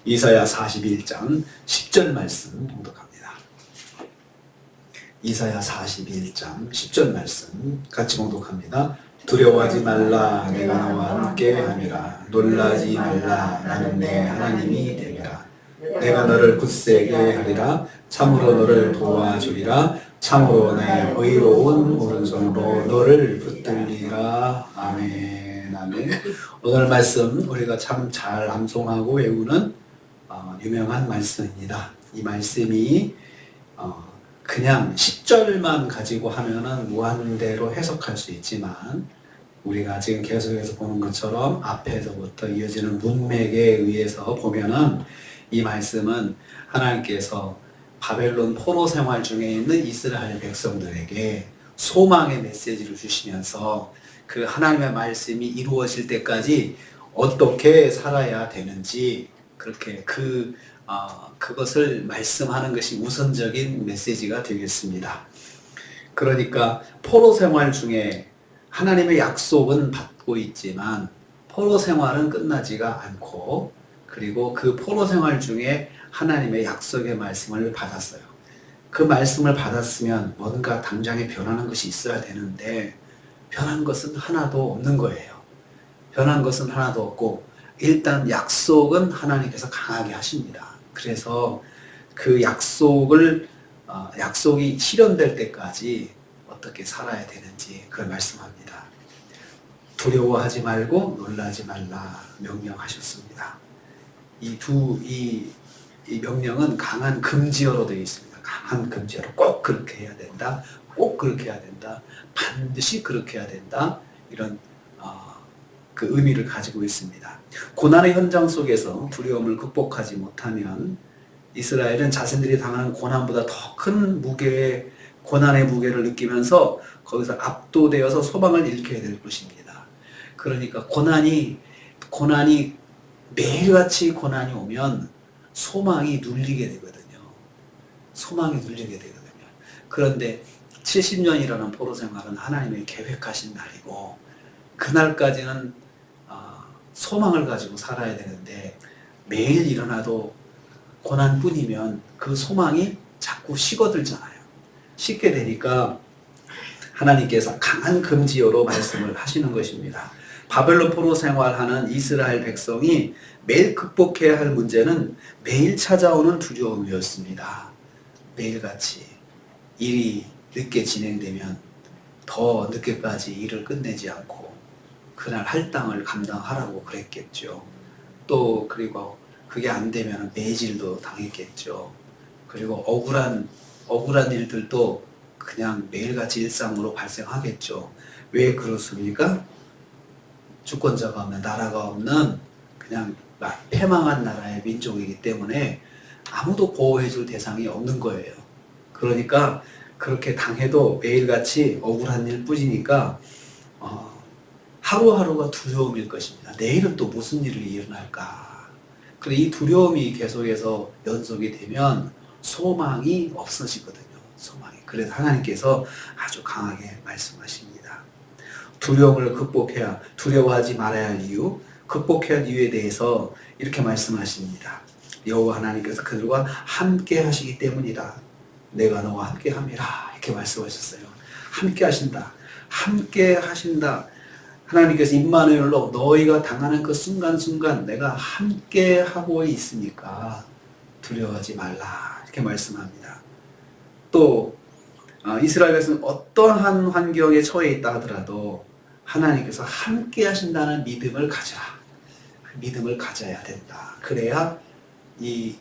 이사야 41장 10절 말씀 봉독합니다. 이사야 41장 10절 말씀 같이 봉독합니다. 두려워하지 말라, 내가 너와 함께 함이라. 놀라지 말라, 나는 내 하나님이 됨이라. 내가 너를 굳세게 하리라. 참으로 너를 도와주리라. 참으로 내 의로운 오른손으로 너를 붙들리라. 아멘. 아멘. 오늘 말씀 우리가 참 잘 암송하고 외우는 유명한 말씀입니다. 이 말씀이 그냥 10절만 가지고 하면은 무한대로 해석할 수 있지만, 우리가 지금 계속해서 보는 것처럼 앞에서부터 이어지는 문맥에 의해서 보면은 이 말씀은 하나님께서 바벨론 포로 생활 중에 있는 이스라엘 백성들에게 소망의 메시지를 주시면서 그 하나님의 말씀이 이루어질 때까지 어떻게 살아야 되는지, 그렇게 그것을 말씀하는 것이 우선적인 메시지가 되겠습니다. 그러니까 포로 생활 중에 하나님의 약속은 받고 있지만 포로 생활은 끝나지가 않고, 그리고 그 포로 생활 중에 하나님의 약속의 말씀을 받았어요. 그 말씀을 받았으면 뭔가 당장에 변하는 것이 있어야 되는데 변한 것은 하나도 없는 거예요. 변한 것은 하나도 없고, 일단 약속은 하나님께서 강하게 하십니다. 그래서 그 약속이 실현될 때까지 어떻게 살아야 되는지 그걸 말씀합니다. 두려워하지 말고 놀라지 말라 명령하셨습니다. 이 명령은 강한 금지어로 되어 있습니다. 강한 금지어로 꼭 그렇게 해야 된다. 꼭 그렇게 해야 된다. 반드시 그렇게 해야 된다. 이런 그 의미를 가지고 있습니다. 고난의 현장 속에서 두려움을 극복하지 못하면 이스라엘은 자신들이 당하는 고난보다 더 큰 고난의 무게를 느끼면서 거기서 압도되어서 소망을 잃게 될 것입니다. 그러니까 고난이 매일같이 고난이 오면 소망이 눌리게 되거든요. 소망이 눌리게 되거든요. 그런데 70년이라는 포로 생활은 하나님의 계획하신 날이고, 그날까지는 소망을 가지고 살아야 되는데 매일 일어나도 고난뿐이면 그 소망이 자꾸 식어들잖아요. 식게 되니까 하나님께서 강한 금지어로 말씀을 하시는 것입니다. 바벨론 포로 생활하는 이스라엘 백성이 매일 극복해야 할 문제는 매일 찾아오는 두려움이었습니다. 매일같이 일이 늦게 진행되면 더 늦게까지 일을 끝내지 않고 그날 할당을 감당하라고 그랬겠죠. 또 그리고 그게 안 되면 매질도 당했겠죠. 그리고 억울한 일들도 그냥 매일같이 일상으로 발생하겠죠. 왜 그렇습니까? 주권자가 없는, 나라가 없는 그냥 패망한 나라의 민족이기 때문에 아무도 보호해줄 대상이 없는 거예요. 그러니까 그렇게 당해도 매일같이 억울한 일 뿐이니까 하루하루가 두려움일 것입니다. 내일은 또 무슨 일이 일어날까? 그런데 이 두려움이 계속해서 연속이 되면 소망이 없어지거든요. 소망이. 그래서 하나님께서 아주 강하게 말씀하십니다. 두려움을 극복해야, 두려워하지 말아야 할 이유, 극복해야 할 이유에 대해서 이렇게 말씀하십니다. 여호와 하나님께서 그들과 함께 하시기 때문이다. 내가 너와 함께 함이라. 이렇게 말씀하셨어요. 함께 하신다. 함께 하신다. 하나님께서 임마누엘로 너희가 당하는 그 순간순간 내가 함께 하고 있으니까 두려워하지 말라. 이렇게 말씀합니다. 또 이스라엘 백성은 어떠한 환경에 처해 있다 하더라도 하나님께서 함께 하신다는 믿음을 가져라. 그 믿음을 가져야 된다. 그래야 이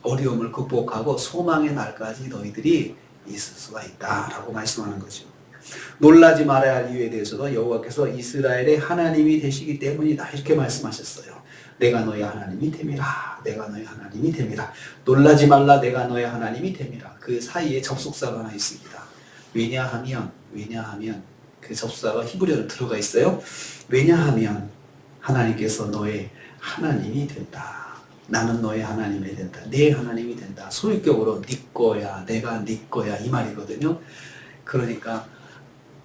어려움을 극복하고 소망의 날까지 너희들이 있을 수가 있다라고 말씀하는 거죠. 놀라지 말아야 할 이유에 대해서도 여호와께서 이스라엘의 하나님이 되시기 때문이다. 이렇게 말씀하셨어요. 내가 너의 하나님이 됨이라. 내가 너의 하나님이 됨이라. 놀라지 말라. 내가 너의 하나님이 됨이라. 그 사이에 접속사가 하나 있습니다. 왜냐하면 그 접속사가 히브리어로 들어가 있어요. 왜냐하면 하나님께서 너의 하나님이 된다. 나는 너의 하나님이 된다. 내 하나님이 된다. 소유격으로 네 거야, 내가 네 거야 이 말이거든요. 그러니까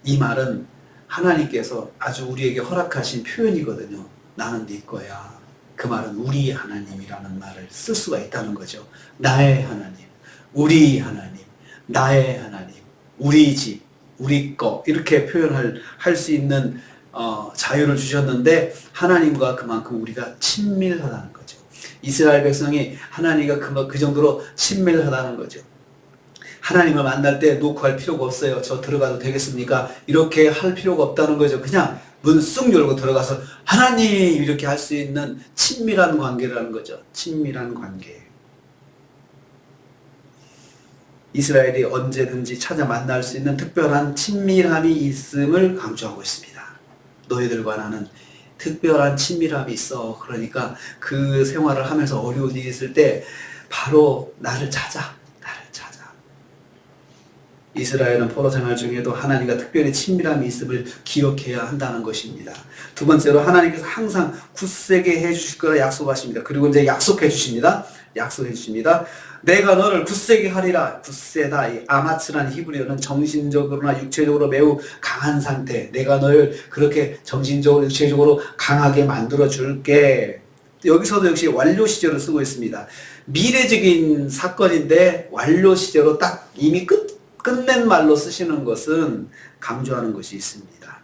이 말은 하나님께서 아주 우리에게 허락하신 표현이거든요. 나는 네 거야. 그 말은 우리 하나님이라는 말을 쓸 수가 있다는 거죠. 나의 하나님, 우리 하나님, 나의 하나님, 우리 집, 우리 거 이렇게 표현할 수 있는 자유를 주셨는데 하나님과 그만큼 우리가 친밀하다는 거죠. 이스라엘 백성이 하나님과 그 정도로 친밀하다는 거죠. 하나님을 만날 때 놓고 할 필요가 없어요. 저 들어가도 되겠습니까? 이렇게 할 필요가 없다는 거죠. 그냥 문 쑥 열고 들어가서 하나님 이렇게 할 수 있는 친밀한 관계라는 거죠. 친밀한 관계. 이스라엘이 언제든지 찾아 만날 수 있는 특별한 친밀함이 있음을 강조하고 있습니다. 너희들과 나는 특별한 친밀함이 있어. 그러니까 그 생활을 하면서 어려운 일이 있을 때 바로 나를 찾아. 이스라엘은 포로 생활 중에도 하나님과 특별히 친밀함이 있음을 기억해야 한다는 것입니다. 두 번째로 하나님께서 항상 굳세게 해주실 거라 약속하십니다. 그리고 이제 약속해 주십니다. 내가 너를 굳세게 하리라. 굳세다. 이 아마츠라는 히브리어는 정신적으로나 육체적으로 매우 강한 상태. 내가 너를 그렇게 정신적으로 육체적으로 강하게 만들어 줄게. 여기서도 역시 완료 시제로 쓰고 있습니다. 미래적인 사건인데 완료 시제로 딱 이미 끝낸 말로 쓰시는 것은 강조하는 것이 있습니다.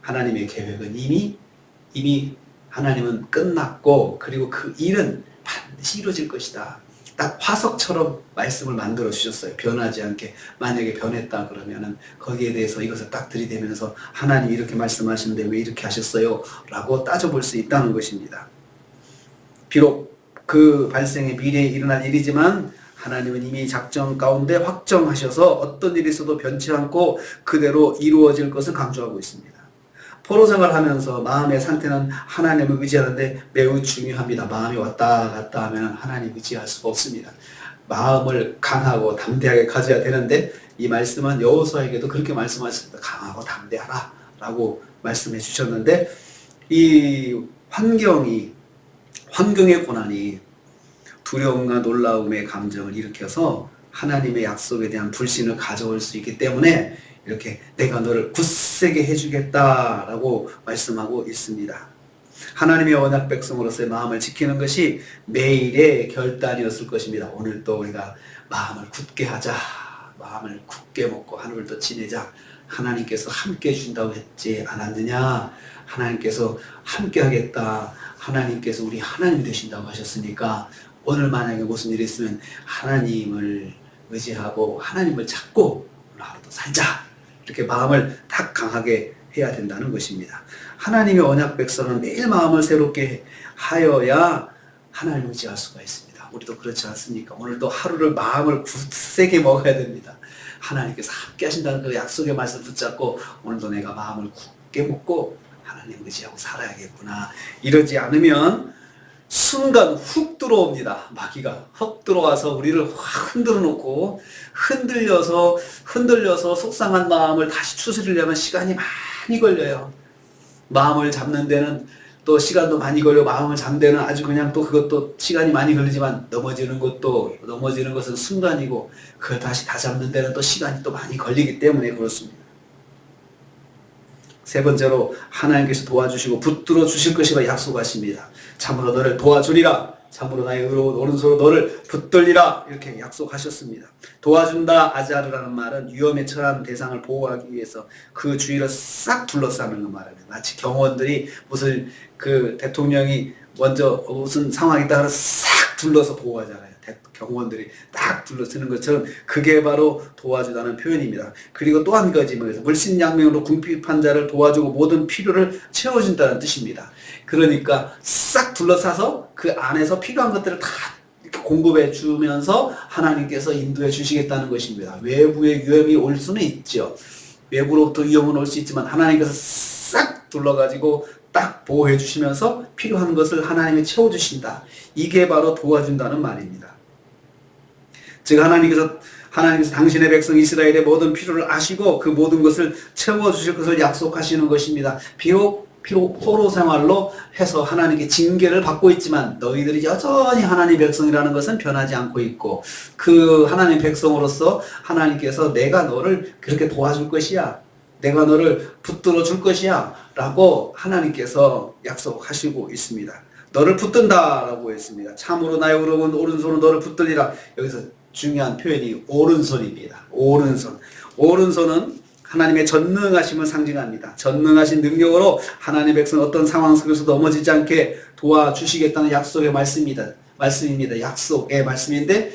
하나님의 계획은 이미 하나님은 끝났고 그리고 그 일은 반드시 이루어질 것이다. 딱 화석처럼 말씀을 만들어 주셨어요. 변하지 않게. 만약에 변했다 그러면은 거기에 대해서 이것을 딱 들이대면서 하나님이 이렇게 말씀하시는데 왜 이렇게 하셨어요? 라고 따져볼 수 있다는 것입니다. 비록 그 발생의 미래에 일어날 일이지만 하나님은 이미 작정 가운데 확정하셔서 어떤 일이 있어도 변치 않고 그대로 이루어질 것을 강조하고 있습니다. 포로 생활하면서 마음의 상태는 하나님을 의지하는데 매우 중요합니다. 마음이 왔다 갔다 하면 하나님 의지할 수가 없습니다. 마음을 강하고 담대하게 가져야 되는데 이 말씀은 여호수아에게도 그렇게 말씀하셨습니다. 강하고 담대하라 라고 말씀해 주셨는데 이 환경의 고난이 두려움과 놀라움의 감정을 일으켜서 하나님의 약속에 대한 불신을 가져올 수 있기 때문에 이렇게 내가 너를 굳세게 해주겠다라고 말씀하고 있습니다. 하나님의 언약 백성으로서의 마음을 지키는 것이 매일의 결단이었을 것입니다. 오늘도 우리가 마음을 굳게 하자. 마음을 굳게 먹고 하늘을 더 지내자. 하나님께서 함께 해준다고 했지 않았느냐. 하나님께서 함께 하겠다. 하나님께서 우리 하나님이 되신다고 하셨으니까 오늘 만약에 무슨 일이 있으면 하나님을 의지하고 하나님을 찾고 오늘 하루도 살자. 이렇게 마음을 딱 강하게 해야 된다는 것입니다. 하나님의 언약 백성은 매일 마음을 새롭게 하여야 하나님을 의지할 수가 있습니다. 우리도 그렇지 않습니까? 오늘도 하루를 마음을 굳세게 먹어야 됩니다. 하나님께서 함께 하신다는 그 약속의 말씀을 붙잡고 오늘도 내가 마음을 굳게 먹고 하나님을 의지하고 살아야겠구나. 이러지 않으면 순간 훅 들어옵니다. 마귀가 훅 들어와서 우리를 확 흔들어 놓고 흔들려서 속상한 마음을 다시 추스리려면 시간이 많이 걸려요. 마음을 잡는 데는 또 시간도 많이 걸려. 마음을 잡는 데는 아주 그냥 또 그것도 시간이 많이 걸리지만 넘어지는 것은 순간이고 그걸 다시 다 잡는 데는 또 시간이 또 많이 걸리기 때문에 그렇습니다. 세 번째로 하나님께서 도와주시고 붙들어 주실 것이라 약속하십니다. 참으로 너를 도와주리라. 참으로 나의 의로운 오른손으로 너를 붙들리라. 이렇게 약속하셨습니다. 도와준다 아자르라는 말은 위험에 처한 대상을 보호하기 위해서 그 주위를 싹 둘러싸는 말입니다. 마치 경호원들이 무슨 그 대통령이 먼저 무슨 상황이 있다가 싹 둘러서 보호하잖아요. 경호원들이 딱 둘러쓰는 것처럼 그게 바로 도와주다는 표현입니다. 그리고 또 한 가지 물신양면으로 궁핍한 자를 도와주고 모든 필요를 채워준다는 뜻입니다. 그러니까 싹 둘러싸서 그 안에서 필요한 것들을 다 공급해 주면서 하나님께서 인도해 주시겠다는 것입니다. 외부의 위험이 올 수는 있죠. 외부로부터 위험은 올 수 있지만 하나님께서 싹 둘러가지고 딱 보호해 주시면서 필요한 것을 하나님이 채워주신다. 이게 바로 도와준다는 말입니다. 즉 하나님께서 당신의 백성 이스라엘의 모든 필요를 아시고 그 모든 것을 채워주실 것을 약속하시는 것입니다. 비록 포로 생활로 해서 하나님께 징계를 받고 있지만 너희들이 여전히 하나님의 백성이라는 것은 변하지 않고 있고 그 하나님의 백성으로서 하나님께서 내가 너를 그렇게 도와줄 것이야. 내가 너를 붙들어 줄 것이야 라고 하나님께서 약속하시고 있습니다. 너를 붙든다라고 했습니다. 참으로 나의 오른손은 너를 붙들리라. 여기서 중요한 표현이 오른손입니다. 오른손. 오른손은 하나님의 전능하심을 상징합니다. 전능하신 능력으로 하나님의 백성 어떤 상황 속에서 넘어지지 않게 도와주시겠다는 약속의 말씀입니다. 약속의 말씀인데,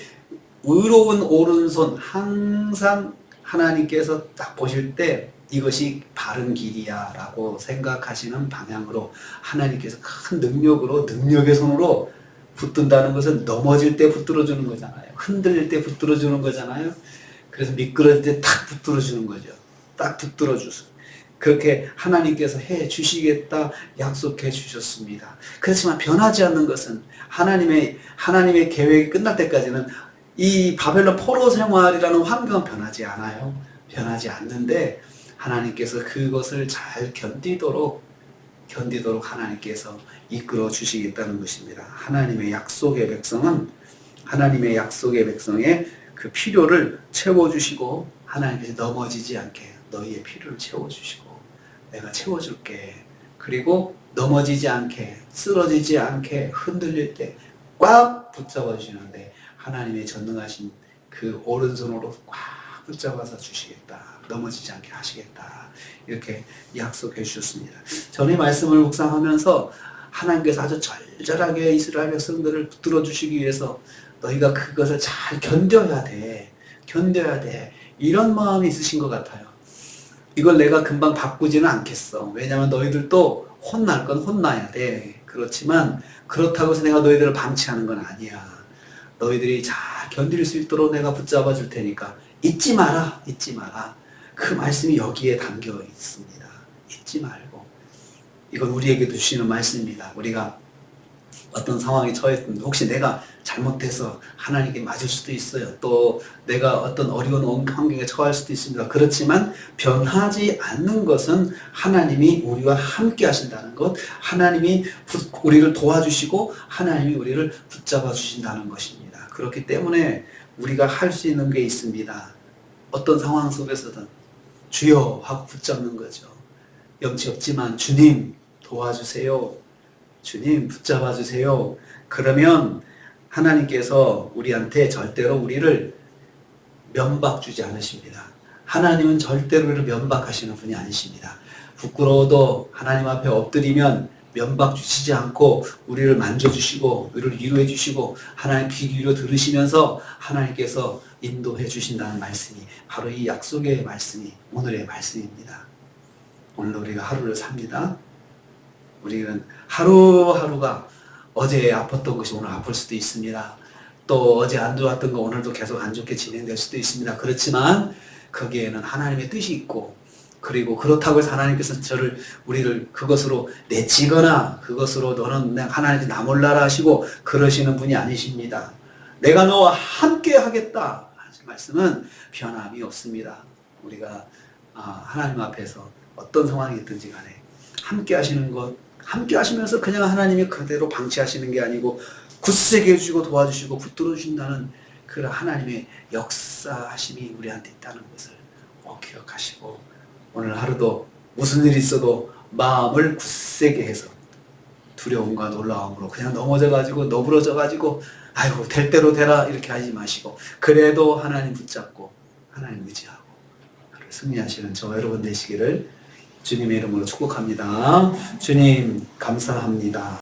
의로운 오른손, 항상 하나님께서 딱 보실 때 이것이 바른 길이야 라고 생각하시는 방향으로 하나님께서 큰 능력으로, 능력의 손으로 붙든다는 것은 넘어질 때 붙들어주는 거잖아요. 흔들릴 때 붙들어주는 거잖아요. 그래서 미끄러질 때 탁 붙들어주는 거죠. 딱 붙들어주세요. 그렇게 하나님께서 해 주시겠다 약속해 주셨습니다. 그렇지만 변하지 않는 것은 하나님의 계획이 끝날 때까지는 이 바벨론 포로 생활이라는 환경은 변하지 않아요. 변하지 않는데 하나님께서 그것을 잘 견디도록 하나님께서 이끌어 주시겠다는 것입니다. 하나님의 약속의 백성의 그 필요를 채워주시고, 하나님께서 넘어지지 않게 너희의 필요를 채워주시고 내가 채워줄게. 그리고 넘어지지 않게, 쓰러지지 않게, 흔들릴 때 꽉 붙잡아 주시는데 하나님의 전능하신 그 오른손으로 꽉 붙잡아서 주시겠다. 넘어지지 않게 하시겠다. 이렇게 약속해 주셨습니다. 저는 이 말씀을 묵상하면서 하나님께서 아주 절절하게 이스라엘 백성들을 붙들어 주시기 위해서 너희가 그것을 잘 견뎌야 돼. 이런 마음이 있으신 것 같아요. 이걸 내가 금방 바꾸지는 않겠어. 왜냐하면 너희들도 혼날 건 혼나야 돼. 그렇지만 그렇다고 해서 내가 너희들을 방치하는 건 아니야. 너희들이 잘 견딜 수 있도록 내가 붙잡아 줄 테니까 잊지 마라. 그 말씀이 여기에 담겨 있습니다. 잊지 말고. 이건 우리에게도 주시는 말씀입니다. 우리가 어떤 상황에 처했든, 혹시 내가 잘못해서 하나님께 맞을 수도 있어요. 또 내가 어떤 어려운 환경에 처할 수도 있습니다. 그렇지만 변하지 않는 것은 하나님이 우리와 함께 하신다는 것, 하나님이 우리를 도와주시고 하나님이 우리를 붙잡아 주신다는 것입니다. 그렇기 때문에 우리가 할 수 있는 게 있습니다. 어떤 상황 속에서든 주여 하고 붙잡는 거죠. 염치 없지만 주님 도와주세요. 주님 붙잡아 주세요. 그러면 하나님께서 우리한테 절대로 우리를 면박 주지 않으십니다. 하나님은 절대로 우리를 면박하시는 분이 아니십니다. 부끄러워도 하나님 앞에 엎드리면 면박 주시지 않고 우리를 만져주시고 우리를 위로해 주시고 하나님 귀 기울여 들으시면서 하나님께서 인도해 주신다는 말씀이 바로 이 약속의 말씀이 오늘의 말씀입니다. 오늘 우리가 하루를 삽니다. 우리는 하루하루가 어제 아팠던 것이 오늘 아플 수도 있습니다. 또 어제 안 좋았던 거 오늘도 계속 안 좋게 진행될 수도 있습니다. 그렇지만 거기에는 하나님의 뜻이 있고, 그리고 그렇다고 해서 하나님께서 우리를 그것으로 내치거나 그것으로 너는 하나님께 나 몰라라 하시고 그러시는 분이 아니십니다. 내가 너와 함께 하겠다 하신 말씀은 변함이 없습니다. 우리가 하나님 앞에서 어떤 상황이 있든지 간에 함께 하시는 것, 함께 하시면서 그냥 하나님이 그대로 방치하시는 게 아니고 굳세게 해주시고 도와주시고 붙들어 주신다는 그 하나님의 역사하심이 우리한테 있다는 것을 꼭 기억하시고, 오늘 하루도 무슨 일이 있어도 마음을 굳세게 해서 두려움과 놀라움으로 그냥 넘어져가지고 너부러져가지고 아이고 될 대로 되라 이렇게 하지 마시고, 그래도 하나님 붙잡고 하나님 의지하고 승리하시는 저와 여러분 되시기를 주님의 이름으로 축복합니다. 주님 감사합니다.